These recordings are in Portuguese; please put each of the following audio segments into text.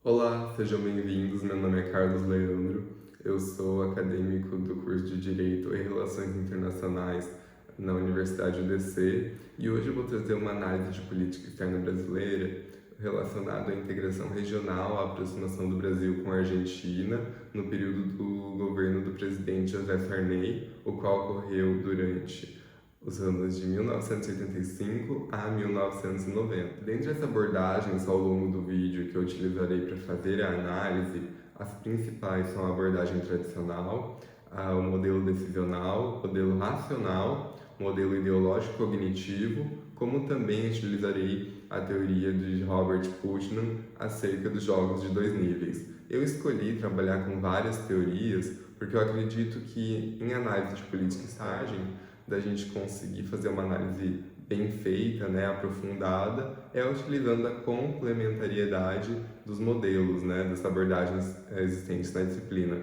Olá, sejam bem-vindos. Meu nome é Carlos Leandro. Eu sou acadêmico do curso de Direito e Relações Internacionais na Universidade UDC e hoje eu vou trazer uma análise de política externa brasileira relacionada à integração regional, à aproximação do Brasil com a Argentina no período do governo do presidente José Sarney, o qual ocorreu durante os anos de 1985 a 1990. Dentre as abordagens ao longo do vídeo que eu utilizarei para fazer a análise, as principais são a abordagem tradicional, o modelo decisional, o modelo racional, o modelo ideológico cognitivo, como também utilizarei a teoria de Robert Putnam acerca dos jogos de dois níveis. Eu escolhi trabalhar com várias teorias porque eu acredito que em análise de política externa da gente conseguir fazer uma análise bem feita, né, aprofundada, é utilizando a complementariedade dos modelos, né, das abordagens existentes na disciplina.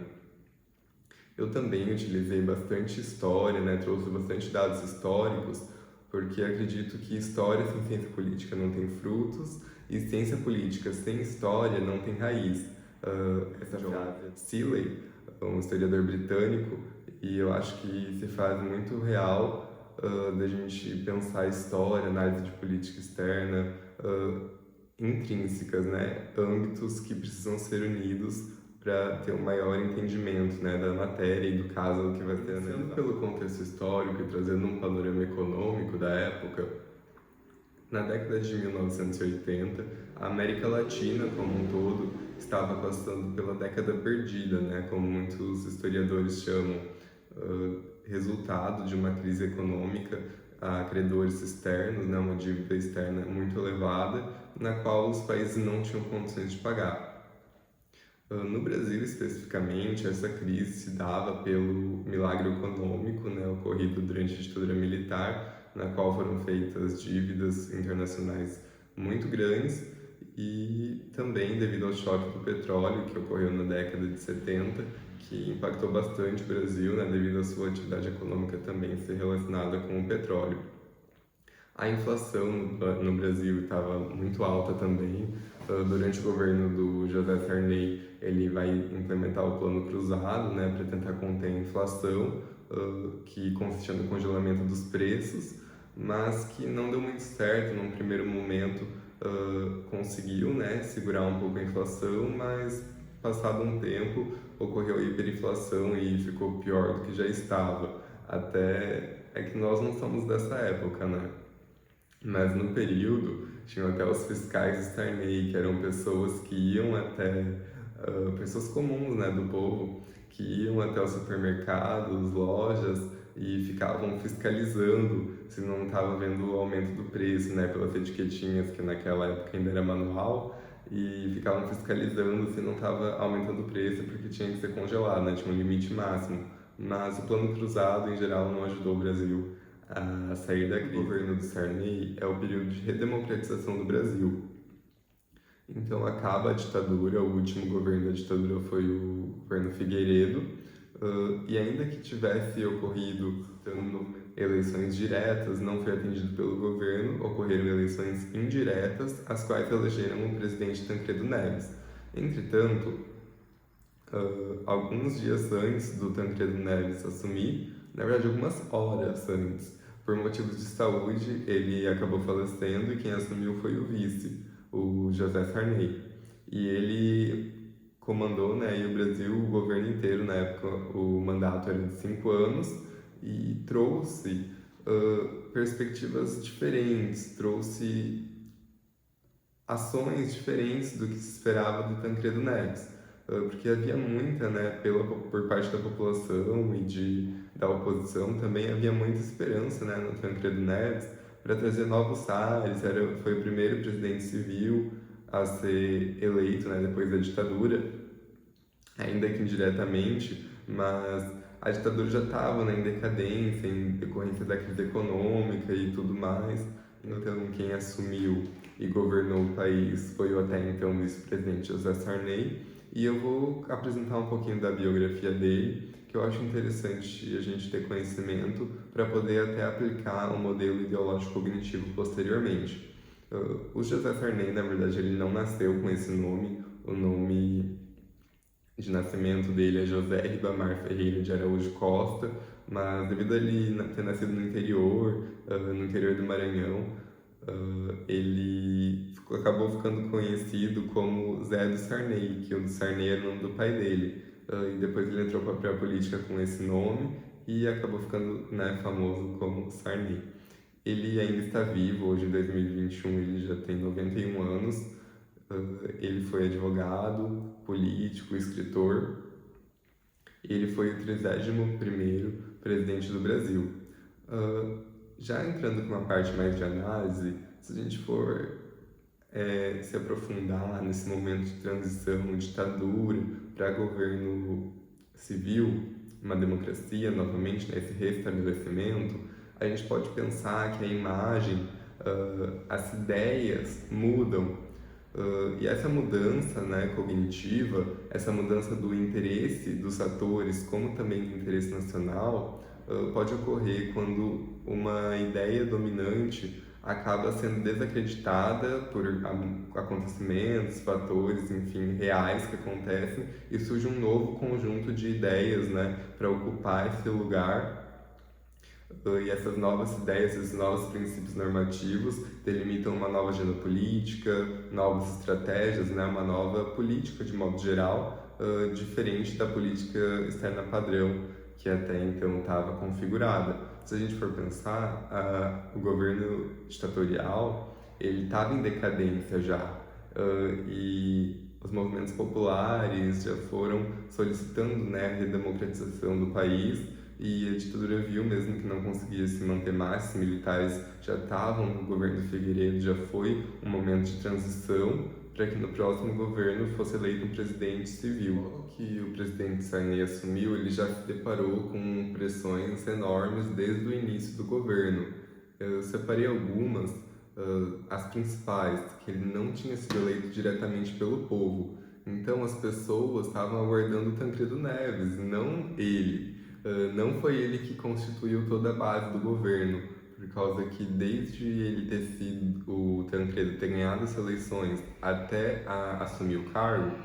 Eu também utilizei bastante história, né, trouxe bastante dados históricos, porque acredito que história sem ciência política não tem frutos e ciência política sem história não tem raiz. Essa frase, Seeley, um historiador britânico, e eu acho que se faz muito real da gente pensar a história, análise de política externa, intrínsecas, né, âmbitos que precisam ser unidos para ter um maior entendimento, né, da matéria e do caso que vai ser analisado. Pelo contexto histórico e trazendo um panorama econômico da época, na década de 1980, a América Latina como um todo estava passando pela década perdida, né, como muitos historiadores chamam, resultado de uma crise econômica, a credores externos, né, uma dívida externa muito elevada, na qual os países não tinham condições de pagar. No Brasil, especificamente, essa crise se dava pelo milagre econômico, né, ocorrido durante a ditadura militar, na qual foram feitas dívidas internacionais muito grandes e também devido ao choque do petróleo que ocorreu na década de 70, que impactou bastante o Brasil, né, devido à sua atividade econômica também ser relacionada com o petróleo. A inflação no Brasil estava muito alta também. Durante o governo do José Sarney, ele vai implementar o Plano Cruzado, né, para tentar conter a inflação, que consistia no congelamento dos preços, mas que não deu muito certo. Num primeiro momento, conseguiu, né, segurar um pouco a inflação, mas passado um tempo ocorreu a hiperinflação e ficou pior do que já estava. Até é que nós não somos dessa época, né? Mas no período, tinham até os fiscais de Sarney, que eram pessoas que iam até, pessoas comuns, né, do povo, que iam até os supermercados, lojas e ficavam fiscalizando se não estava vendo o aumento do preço, né, pelas etiquetinhas, que naquela época ainda era manual, e ficavam fiscalizando se não estava aumentando o preço porque tinha que ser congelado, né, tinha um limite máximo. Mas o plano cruzado, em geral, não ajudou o Brasil a sair da crise. O governo do Sarney é o período de redemocratização do Brasil. Então acaba a ditadura, o último governo da ditadura foi o governo Figueiredo, e ainda que tivesse ocorrido eleições diretas, não foi atendido pelo governo, ocorreram eleições indiretas, as quais elegeram o presidente Tancredo Neves. Entretanto, alguns dias antes do Tancredo Neves assumir, na verdade algumas horas antes, por motivos de saúde, ele acabou falecendo e quem assumiu foi o vice, o José Sarney. E ele comandou, né, e o Brasil, o governo inteiro, na época o mandato era de 5 anos, e trouxe perspectivas diferentes, trouxe ações diferentes do que se esperava do Tancredo Neves, porque havia muita, né, por parte da população e da oposição também havia muita esperança, né, no Tancredo Neves para trazer novos ares. Foi o primeiro presidente civil a ser eleito, né, depois da ditadura, ainda que indiretamente, mas a ditadura já estava, né, em decadência, em decorrência da crise econômica e tudo mais. Então, quem assumiu e governou o país foi o até então vice-presidente José Sarney, e eu vou apresentar um pouquinho da biografia dele, que eu acho interessante a gente ter conhecimento para poder até aplicar um modelo ideológico cognitivo posteriormente. O José Sarney, na verdade, ele não nasceu com esse nome. O nome de nascimento dele é José Ribamar Ferreira de Araújo Costa, mas devido a ele ter nascido no interior do Maranhão, ele acabou ficando conhecido como Zé do Sarney, que o do Sarney era o nome do pai dele. E depois ele entrou para a política com esse nome e acabou ficando, né, famoso como Sarney. Ele ainda está vivo, hoje em 2021 ele já tem 91 anos. Ele foi advogado, político, escritor. Ele foi o 31º presidente do Brasil. Já entrando com uma parte mais de análise, se a gente for se aprofundar nesse momento de transição, ditadura, para governo civil, uma democracia, novamente, nesse restabelecimento, a gente pode pensar que a imagem, as ideias mudam. E essa mudança, né, cognitiva, essa mudança do interesse dos atores, como também do interesse nacional, pode ocorrer quando uma ideia dominante acaba sendo desacreditada por acontecimentos, fatores, enfim, reais que acontecem e surge um novo conjunto de ideias, né, para ocupar esse lugar. E essas novas ideias, esses novos princípios normativos delimitam uma nova agenda política, novas estratégias, né, uma nova política de modo geral, diferente da política externa padrão que até então estava configurada. Se a gente for pensar, o governo ditatorial ele estava em decadência já, e os movimentos populares já foram solicitando, né, a redemocratização do país, e a ditadura viu mesmo que não conseguia se manter mais, os militares já estavam no governo Figueiredo, já foi um momento de transição para que no próximo governo fosse eleito um presidente civil. Logo que o presidente Sarney assumiu, ele já se deparou com pressões enormes desde o início do governo. Eu separei algumas, as principais, que ele não tinha sido eleito diretamente pelo povo. Então as pessoas estavam aguardando o Tancredo Neves, não ele. Não foi ele que constituiu toda a base do governo, por causa que desde ele ter sido, o Tancredo ter ganhado as eleições até assumir o cargo,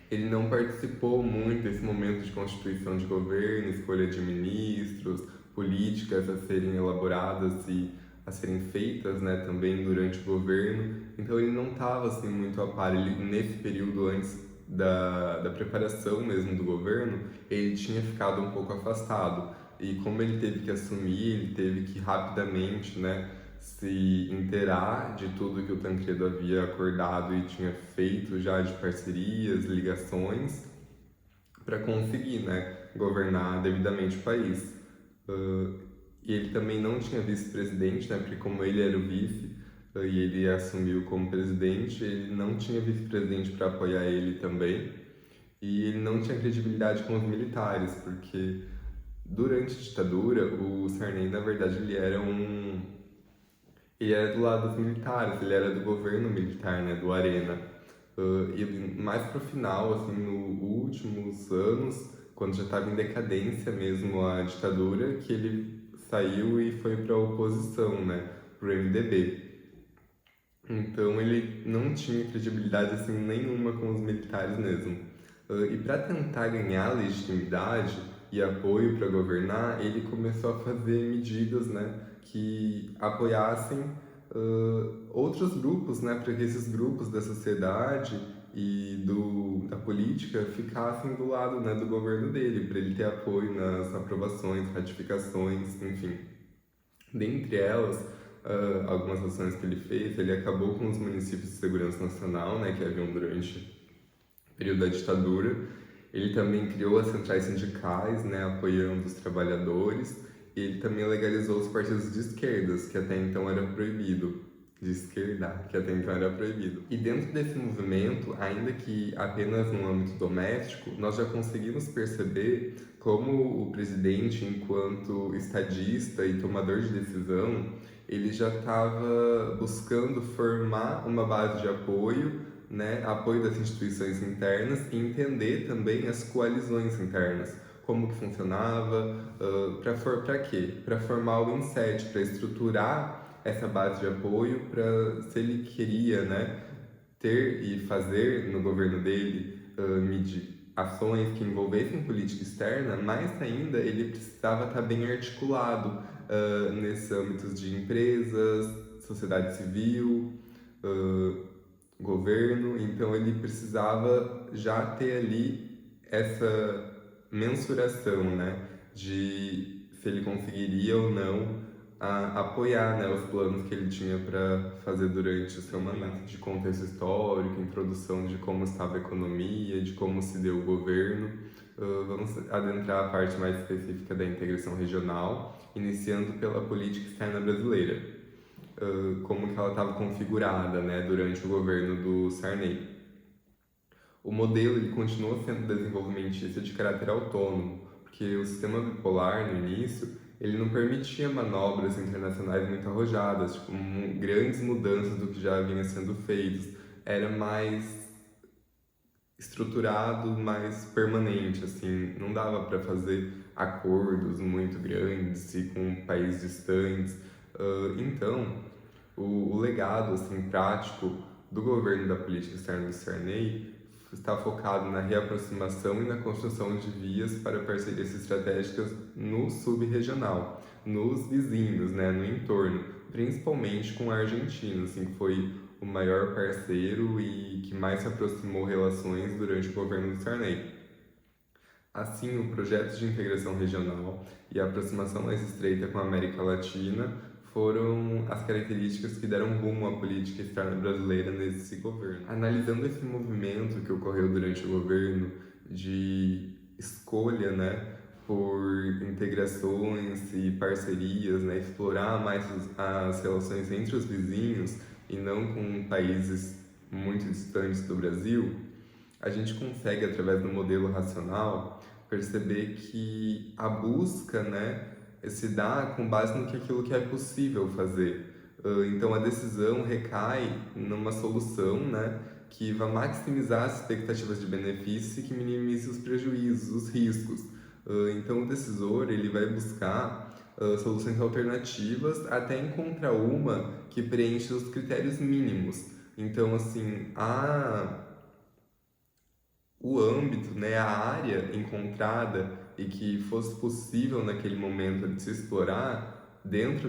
ele não participou muito desse momento de constituição de governo, escolha de ministros, políticas a serem elaboradas e a serem feitas, né, também durante o governo. Então ele não estava assim muito a par. Ele, nesse período antes da preparação mesmo do governo, ele tinha ficado um pouco afastado. E como ele teve que assumir, ele teve que rapidamente, né, se inteirar de tudo que o Tancredo havia acordado e tinha feito já de parcerias, ligações, para conseguir, né, governar devidamente o país. E ele também não tinha vice-presidente, né, porque como ele era o vice, e ele assumiu como presidente, ele não tinha vice-presidente para apoiar ele também, e ele não tinha credibilidade com os militares, porque durante a ditadura, o Sarney, na verdade, ele era do lado dos militares, ele era do governo militar, né, do Arena. E mais pro final, assim, nos últimos anos, quando já estava em decadência mesmo a ditadura, que ele saiu e foi para a oposição, né, pro MDB. Então ele não tinha credibilidade assim nenhuma com os militares mesmo. E para tentar ganhar legitimidade e apoio para governar, ele começou a fazer medidas, né, que apoiassem outros grupos, né, para que esses grupos da sociedade e da política ficassem do lado, né, do governo dele, para ele ter apoio nas aprovações, ratificações, enfim. Dentre elas, algumas ações que ele fez, ele acabou com os municípios de segurança nacional, né, que haviam durante o período da ditadura. Ele também criou as centrais sindicais, né, apoiando os trabalhadores. E ele também legalizou os partidos de esquerdas, que até então era proibido. De esquerda, que até então era proibido. E dentro desse movimento, ainda que apenas no âmbito doméstico, nós já conseguimos perceber como o presidente, enquanto estadista e tomador de decisão, ele já estava buscando formar uma base de apoio, né, apoio das instituições internas e entender também as coalizões internas, como que funcionava, para quê? Para formar o INSET, para estruturar essa base de apoio, para se ele queria, né, ter e fazer no governo dele ações que envolvessem política externa, mais ainda ele precisava estar bem articulado nesses âmbitos de empresas, sociedade civil, uh, governo, então ele precisava já ter ali essa mensuração, né, de se ele conseguiria ou não apoiar, né, os planos que ele tinha para fazer durante o seu mandato, de contexto histórico, introdução de como estava a economia, de como se deu o governo. Vamos adentrar a parte mais específica da integração regional, iniciando pela política externa brasileira, como que ela estava configurada, né, durante o governo do Sarney. O modelo ele continua sendo desenvolvimentista de caráter autônomo, porque o sistema bipolar, no início, ele não permitia manobras internacionais muito arrojadas, tipo, grandes mudanças do que já vinha sendo feito. Era mais estruturado, mais permanente, assim, não dava para fazer acordos muito grandes e com países distantes. Então, o legado assim, prático do governo da política externa do Sarney está focado na reaproximação e na construção de vias para parcerias estratégicas no sub-regional, nos vizinhos, né, no entorno, principalmente com a Argentina, assim, que foi o maior parceiro e que mais se aproximou relações durante o governo do Sarney. Assim, o projeto de integração regional e a aproximação mais estreita com a América Latina foram as características que deram rumo à política externa brasileira nesse governo. Analisando esse movimento que ocorreu durante o governo de escolha, né, por integrações e parcerias, né, explorar mais as relações entre os vizinhos e não com países muito distantes do Brasil, a gente consegue, através do modelo racional, perceber que a busca, né, se dá com base no que aquilo que é possível fazer. Então a decisão recai numa solução, né, que vai maximizar as expectativas de benefício e que minimize os prejuízos, os riscos. Então o decisor ele vai buscar soluções alternativas até encontrar uma que preencha os critérios mínimos. Então assim, o âmbito, né, a área encontrada e que fosse possível naquele momento de se explorar dentro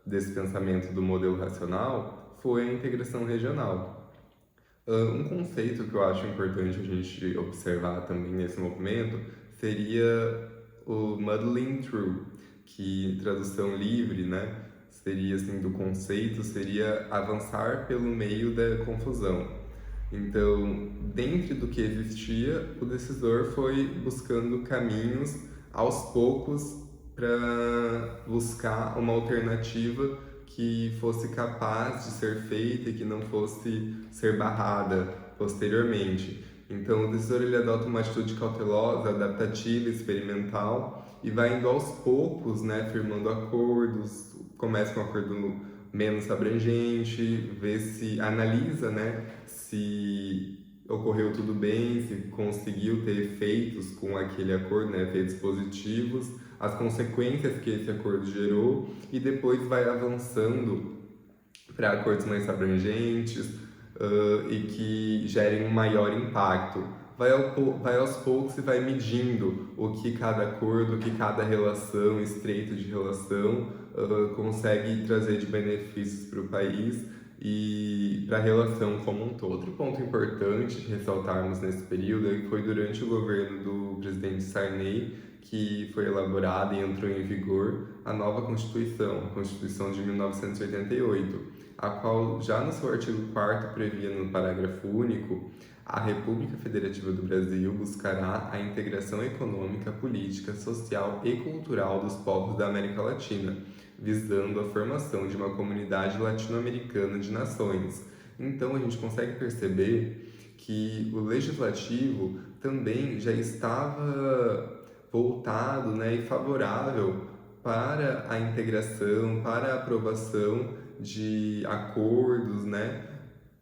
desse pensamento do modelo racional foi a integração regional. Um conceito que eu acho importante a gente observar também nesse movimento seria o muddling through, que tradução livre, né, seria assim do conceito, seria avançar pelo meio da confusão. Então, dentro do que existia, o decisor foi buscando caminhos aos poucos para buscar uma alternativa que fosse capaz de ser feita e que não fosse ser barrada posteriormente. Então, o decisor ele adota uma atitude cautelosa, adaptativa, experimental e vai indo aos poucos, né, firmando acordos, começa com um acordo menos abrangente, vê se analisa, né, se ocorreu tudo bem, se conseguiu ter efeitos com aquele acordo, né, efeitos positivos, as consequências que esse acordo gerou e depois vai avançando para acordos mais abrangentes e que gerem um maior impacto. Vai aos poucos e vai medindo o que cada acordo, o que cada relação, estreito de relação, consegue trazer de benefícios para o país e para a relação como um todo. Outro ponto importante de ressaltarmos nesse período é que foi durante o governo do presidente Sarney que foi elaborada e entrou em vigor a nova Constituição, a Constituição de 1988, a qual já no seu artigo 4º previa no parágrafo único: a República Federativa do Brasil buscará a integração econômica, política, social e cultural dos povos da América Latina, visando a formação de uma comunidade latino-americana de nações. Então a gente consegue perceber que o legislativo também já estava voltado, né, e favorável para a integração, para a aprovação de acordos, né,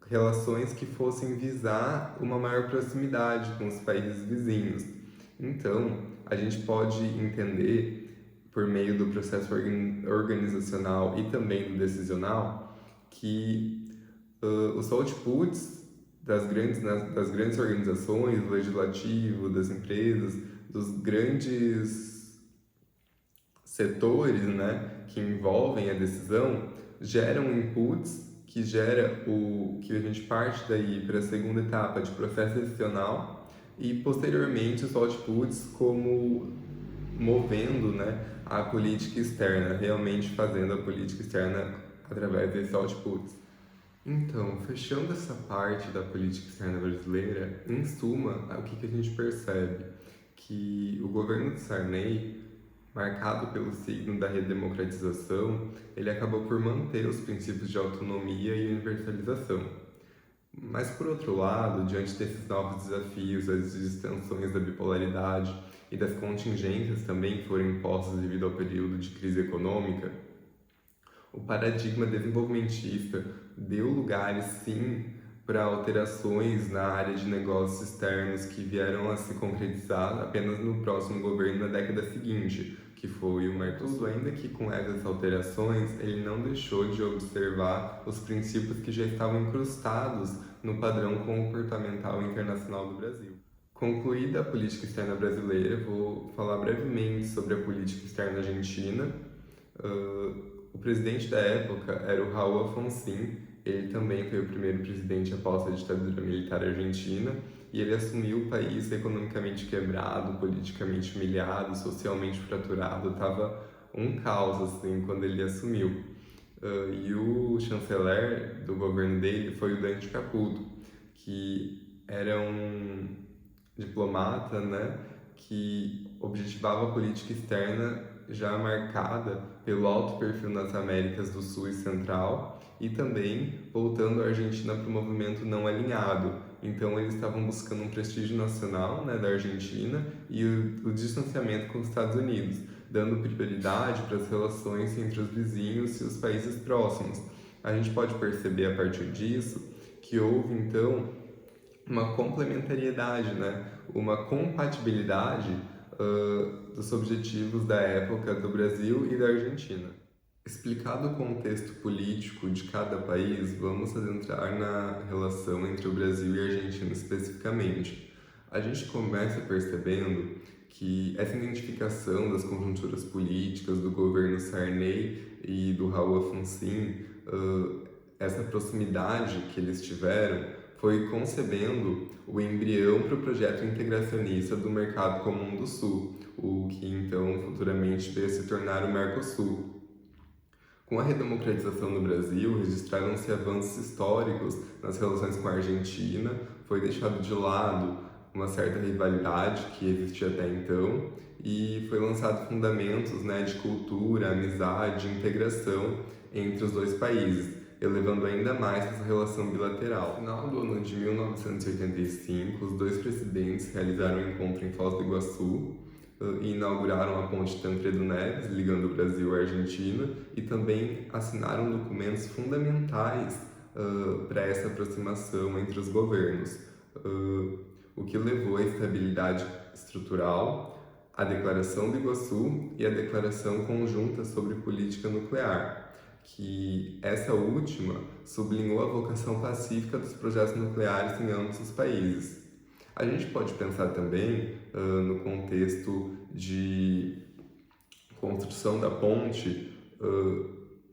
relações que fossem visar uma maior proximidade com os países vizinhos. Então, a gente pode entender, por meio do processo organizacional e também do decisional, que Os outputs das grandes organizações, do legislativo, das empresas, dos grandes setores, né, que envolvem a decisão, geram inputs que gera o que a gente parte daí para a segunda etapa de processo decisional e posteriormente os outputs como movendo, né, a política externa, realmente fazendo a política externa através desses outputs. Então, fechando essa parte da política externa brasileira, em suma, o que a gente percebe? Que o governo de Sarney, marcado pelo signo da redemocratização, ele acabou por manter os princípios de autonomia e universalização. Mas, por outro lado, diante desses novos desafios, das extensões da bipolaridade e das contingências também que foram impostas devido ao período de crise econômica, o paradigma desenvolvimentista deu lugar, sim, para alterações na área de negócios externos que vieram a se concretizar apenas no próximo governo na década seguinte, que foi o Mercosul. Ainda que com essas alterações, ele não deixou de observar os princípios que já estavam incrustados no padrão comportamental internacional do Brasil. Concluída a política externa brasileira, vou falar brevemente sobre a política externa argentina. O presidente da época era o Raul Alfonsín. Ele também foi o primeiro presidente após a ditadura militar argentina e ele assumiu o país economicamente quebrado, politicamente humilhado, socialmente fraturado. Tava um caos assim quando ele assumiu. E o chanceler do governo dele foi o Dante Caputo, que era um diplomata, né, que objetivava a política externa já marcada pelo alto perfil nas Américas do Sul e Central e também voltando a Argentina para o movimento não alinhado. Então eles estavam buscando um prestígio nacional, né, da Argentina e o distanciamento com os Estados Unidos, dando prioridade para as relações entre os vizinhos e os países próximos. A gente pode perceber a partir disso que houve então uma complementariedade, né? Uma compatibilidade dos objetivos da época do Brasil e da Argentina. Explicado o contexto político de cada país, vamos adentrar na relação entre o Brasil e a Argentina especificamente. A gente começa percebendo que essa identificação das conjunturas políticas do governo Sarney e do Raul Alfonsín, essa proximidade que eles tiveram, foi concebendo o embrião para o projeto integracionista do Mercado Comum do Sul, o que então futuramente veio a se tornar o Mercosul. Com a redemocratização no Brasil, registraram-se avanços históricos nas relações com a Argentina, foi deixado de lado uma certa rivalidade que existia até então e foi lançado fundamentos, né, de cultura, amizade, integração entre os dois países, elevando ainda mais essa relação bilateral. No final do ano de 1985, os dois presidentes realizaram um encontro em Foz do Iguaçu e inauguraram a ponte Tancredo Neves, ligando o Brasil à Argentina, e também assinaram documentos fundamentais para essa aproximação entre os governos, o que levou à estabilidade estrutural, a Declaração do Iguaçu e a Declaração Conjunta sobre Política Nuclear, que essa última sublinhou a vocação pacífica dos projetos nucleares em ambos os países. A gente pode pensar também no contexto de construção da ponte,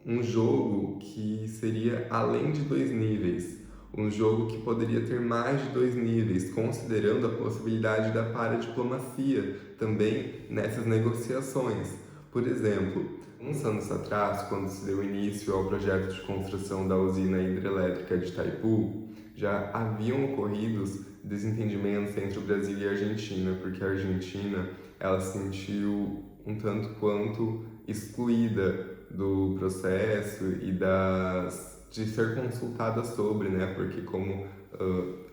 um jogo que seria além de dois níveis, um jogo que poderia ter mais de dois níveis, considerando a possibilidade da paradiplomacia também nessas negociações. Por exemplo, uns anos atrás, quando se deu início ao projeto de construção da usina hidrelétrica de Itaipu, já haviam ocorrido desentendimentos entre o Brasil e a Argentina, porque a Argentina ela se sentiu um tanto quanto excluída do processo e de ser consultada sobre, né? Porque como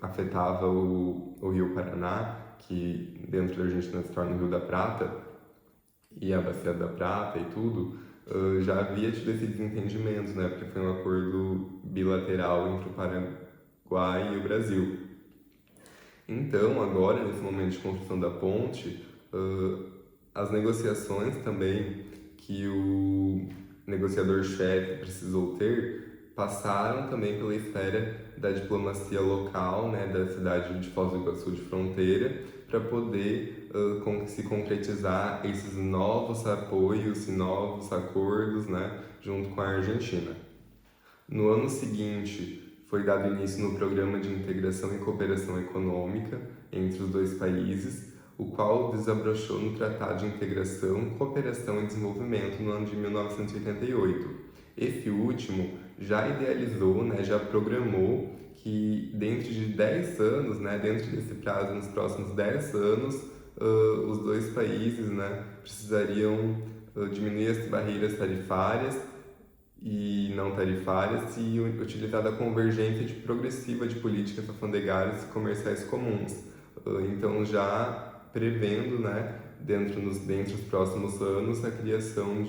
afetava o Rio Paraná, que dentro da Argentina se torna o Rio da Prata, e a Bacia da Prata e tudo, já havia tido esse desentendimento, né? Porque foi um acordo bilateral entre o Paraguai e o Brasil. Então, agora, nesse momento de construção da ponte, as negociações também que o negociador-chefe precisou ter passaram também pela esfera da diplomacia local, né, da cidade de Foz do Iguaçu de fronteira, para poder se concretizar esses novos apoios e novos acordos, né, junto com a Argentina. No ano seguinte, foi dado início no Programa de Integração e Cooperação Econômica entre os dois países, o qual desabrochou no Tratado de Integração, Cooperação e Desenvolvimento no ano de 1988. Esse último já idealizou, né, já programou que dentro de 10 anos, né, dentro desse prazo, nos próximos 10 anos, os dois países, né, precisariam diminuir as barreiras tarifárias e não tarifárias e utilizar a convergência progressiva de políticas alfandegárias e comerciais comuns. Então, já prevendo, né, dentro dos próximos anos, a criação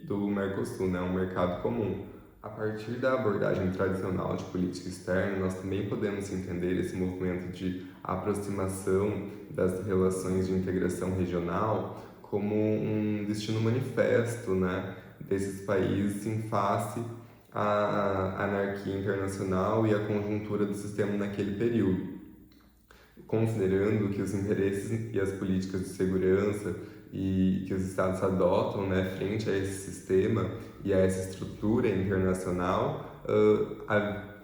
do Mercosul, né, um mercado comum. A partir da abordagem tradicional de política externa, nós também podemos entender esse movimento de aproximação das relações de integração regional como um destino manifesto, né, desses países em face à anarquia internacional e à conjuntura do sistema naquele período, considerando que os interesses e as políticas de segurança e que os Estados adotam, né, frente a esse sistema e a essa estrutura internacional,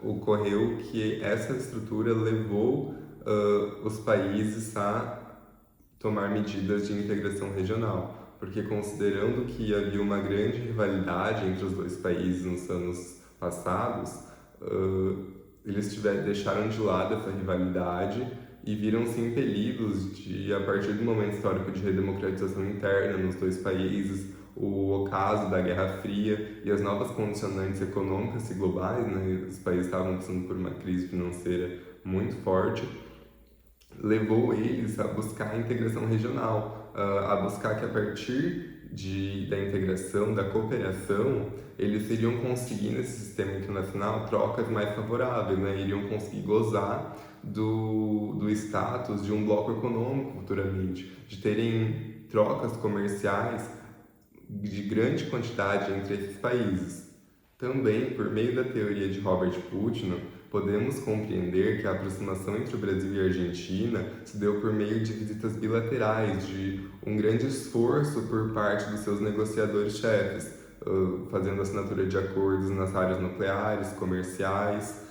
ocorreu que essa estrutura levou os países a tomar medidas de integração regional, porque considerando que havia uma grande rivalidade entre os dois países nos anos passados, eles deixaram de lado essa rivalidade e viram-se impelidos de, a partir do momento histórico de redemocratização interna nos dois países, o ocaso da Guerra Fria e as novas condicionantes econômicas e globais, né, os países estavam passando por uma crise financeira muito forte, levou eles a buscar a integração regional, a buscar que a partir da integração, da cooperação, eles iriam conseguir nesse sistema internacional trocas mais favoráveis, né? Iriam conseguir gozar do status de um bloco econômico futuramente, de terem trocas comerciais de grande quantidade entre esses países. Também, por meio da teoria de Robert Putnam, podemos compreender que a aproximação entre o Brasil e a Argentina se deu por meio de visitas bilaterais, de um grande esforço por parte dos seus negociadores-chefes, fazendo assinatura de acordos nas áreas nucleares, comerciais.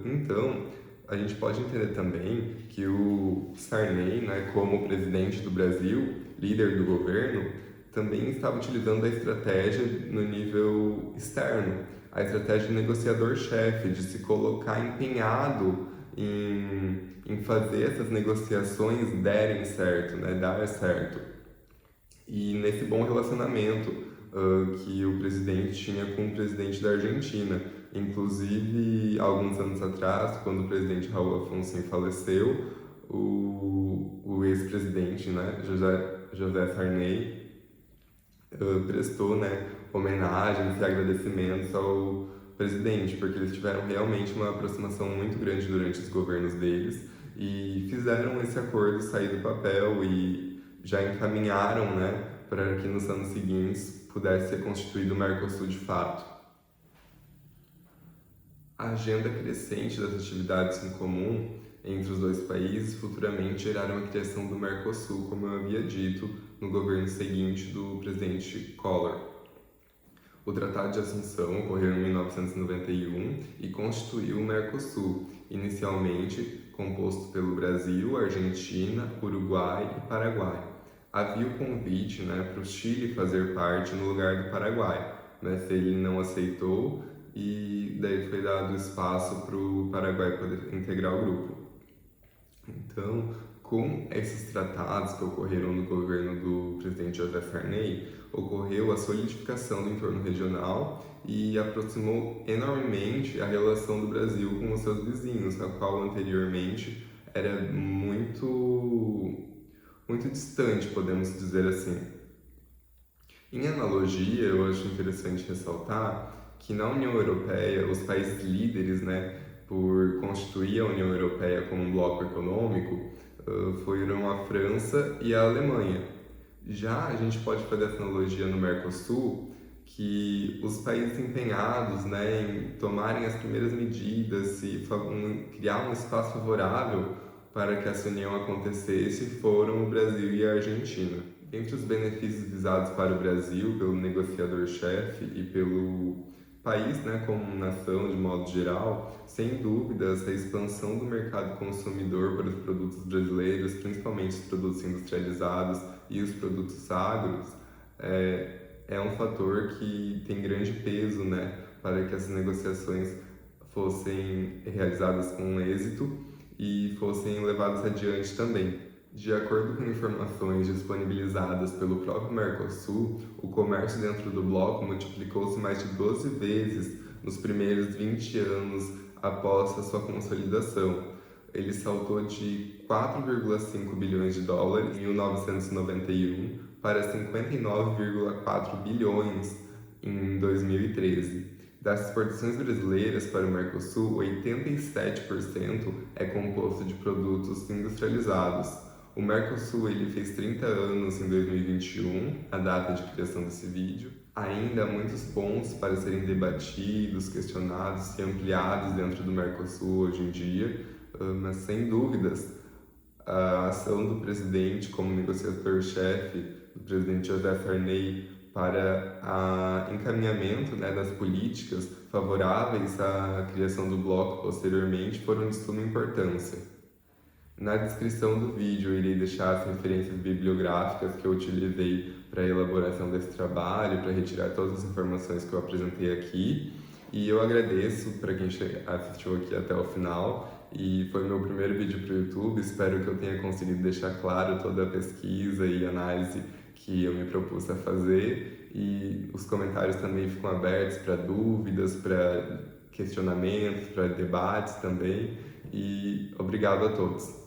Então, a gente pode entender também que o Sarney, né, como presidente do Brasil, líder do governo, também estava utilizando a estratégia no nível externo, a estratégia de negociador-chefe, de se colocar empenhado em fazer essas negociações derem certo, né, dar certo. E nesse bom relacionamento que o presidente tinha com o presidente da Argentina. Inclusive, alguns anos atrás, quando o presidente Raul Alfonsín faleceu, o ex-presidente, né, José Sarney, prestou, né, homenagens e agradecimentos ao presidente, porque eles tiveram realmente uma aproximação muito grande durante os governos deles e fizeram esse acordo sair do papel e já encaminharam, né, para que nos anos seguintes pudesse ser constituído o Mercosul de fato. A agenda crescente das atividades em comum entre os dois países futuramente geraram a criação do Mercosul, como eu havia dito, no governo seguinte do presidente Collor. O Tratado de Assunção ocorreu em 1991 e constituiu o Mercosul, inicialmente composto pelo Brasil, Argentina, Uruguai e Paraguai. Havia o convite, né, para o Chile fazer parte no lugar do Paraguai, mas ele não aceitou e daí foi dado espaço para o Paraguai poder integrar o grupo. Então, com esses tratados que ocorreram no governo do presidente José Sarney, ocorreu a solidificação do entorno regional e aproximou enormemente a relação do Brasil com os seus vizinhos, a qual anteriormente era muito distante, podemos dizer assim. Em analogia, eu acho interessante ressaltar que na União Europeia, os países líderes, né, por constituir a União Europeia como um bloco econômico, foram a França e a Alemanha. Já a gente pode fazer essa analogia no Mercosul, que os países empenhados, né, em tomarem as primeiras medidas e criar um espaço favorável para que essa união acontecesse foram o Brasil e a Argentina. Entre os benefícios visados para o Brasil pelo negociador-chefe e pelo país, né, como nação de modo geral, sem dúvidas, a expansão do mercado consumidor para os produtos brasileiros, principalmente os produtos industrializados e os produtos agros, é um fator que tem grande peso, né, para que essas negociações fossem realizadas com êxito e fossem levadas adiante também. De acordo com informações disponibilizadas pelo próprio Mercosul, o comércio dentro do bloco multiplicou-se mais de 12 vezes nos primeiros 20 anos após a sua consolidação. Ele saltou de 4,5 bilhões de dólares em 1991 para 59,4 bilhões em 2013. Das exportações brasileiras para o Mercosul, 87% é composto de produtos industrializados. O Mercosul ele fez 30 anos em 2021, a data de criação desse vídeo. Ainda há muitos pontos para serem debatidos, questionados e ampliados dentro do Mercosul hoje em dia, mas sem dúvidas a ação do presidente como negociador-chefe, do presidente José Sarney, para encaminhamento, né, das políticas favoráveis à criação do bloco posteriormente foram de suma importância. Na descrição do vídeo eu irei deixar as referências bibliográficas que eu utilizei para a elaboração desse trabalho, para retirar todas as informações que eu apresentei aqui. E eu agradeço para quem assistiu aqui até o final. E foi meu primeiro vídeo para o YouTube, espero que eu tenha conseguido deixar claro toda a pesquisa e análise que eu me propus a fazer. E os comentários também ficam abertos para dúvidas, para questionamentos, para debates também. E obrigado a todos.